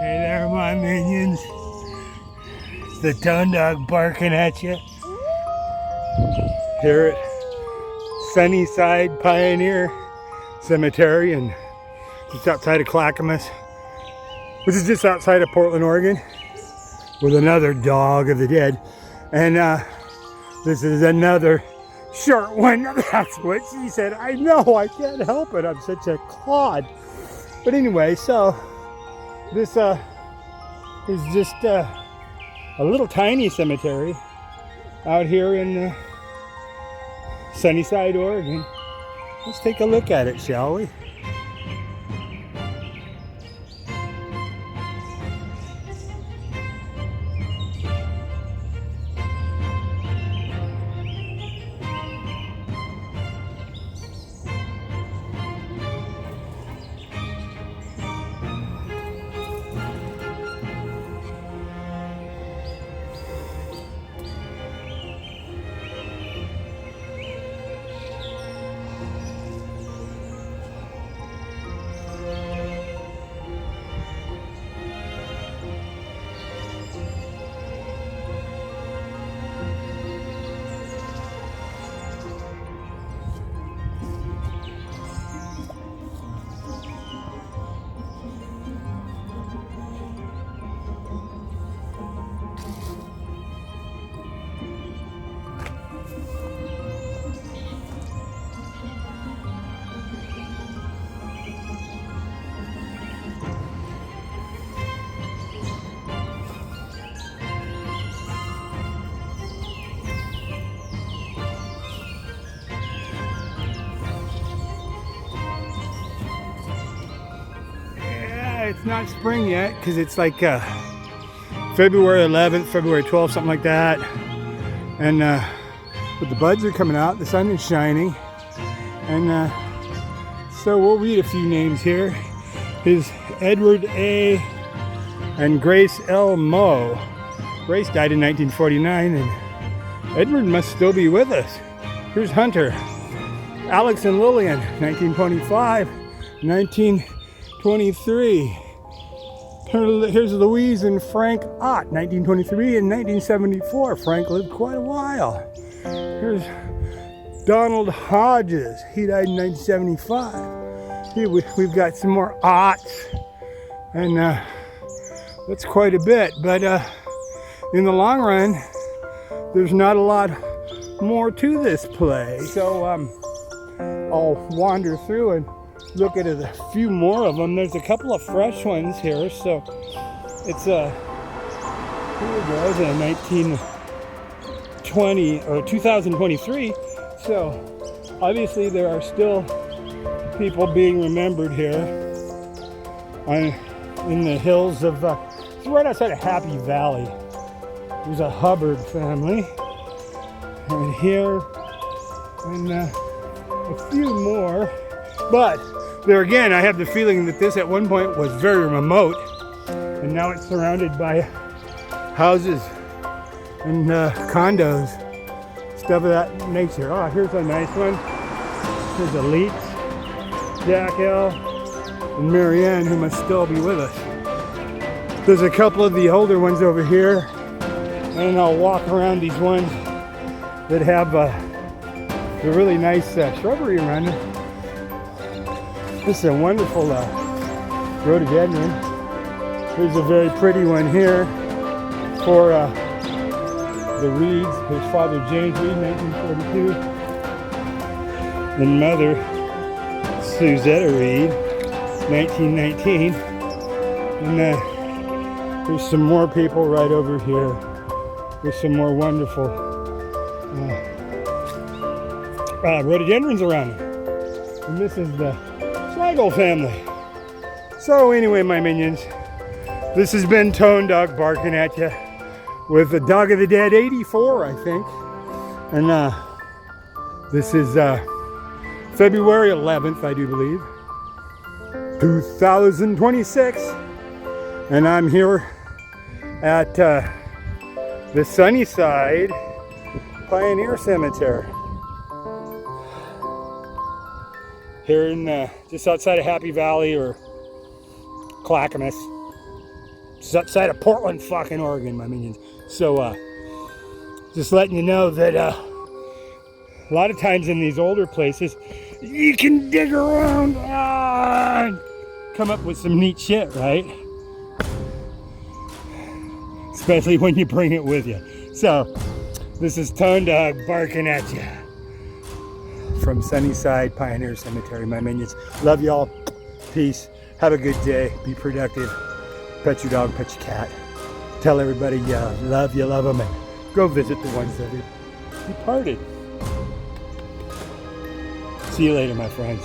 Hey there, my minions. It's the Tone Dog barking at you. Here at Sunnyside Pioneer Cemetery, and just outside of Clackamas, which is just outside of Portland, Oregon, with another dog of the dead. And this is another short one. That's what she said. I know, I can't help it. I'm such a clod. But anyway, so this is just a little tiny cemetery out here in Sunnyside, Oregon. Let's take a look at it, shall we? It's not spring yet because it's like February 11th, February 12th, something like that. And but the buds are coming out, the sun is shining. And so we'll read a few names here. Here's Edward A. and Grace L. Moe. Grace died in 1949 and Edward must still be with us. Here's Hunter. Alex and Lillian, 1925, 1923. Here's Louise and Frank Ott, 1923 and 1974. Frank lived quite a while. Here's Donald Hodges. He died in 1975. Here we've got some more Otts, and that's quite a bit. But in the long run, there's not a lot more to this place. So I'll wander through and look at a few more of them. There's a couple of fresh ones here, so it's here it goes, in 1920 or 2023. So obviously there are still people being remembered here in the hills of it's right outside of Happy Valley. There's a Hubbard family, and here and a few more. But there again, I have the feeling that this at one point was very remote, and now it's surrounded by houses and condos, stuff of that nature. Oh, here's a nice one. Here's Elite, Jack L, and Marianne, who must still be with us. There's a couple of the older ones over here, and I'll walk around these ones that have the really nice shrubbery around them. This is a wonderful rhododendron. Here's a very pretty one here for the Reeds. Here's Father James Reed, 1942. And Mother Suzetta Reed, 1919. And there's some more people right over here. There's some more wonderful rhododendrons around them. And this is the Schlegel family. So anyway, my minions, this has been Tone Dog barking at you with the Dog of the Dead 84, I think. And this is February 11th, I do believe, 2026. And I'm here at the Sunnyside Pioneer Cemetery. Here in just outside of Happy Valley or Clackamas. It's outside of Portland, fucking Oregon, my minions. So, just letting you know that a lot of times in these older places, you can dig around and come up with some neat shit, right? Especially when you bring it with you. So, this is Tone Dog barking at you from Sunnyside Pioneer Cemetery, my minions. Love y'all. Peace. Have a good day. Be productive. Pet your dog, pet your cat. Tell everybody you love them, and go visit the ones that have departed. See you later, my friends.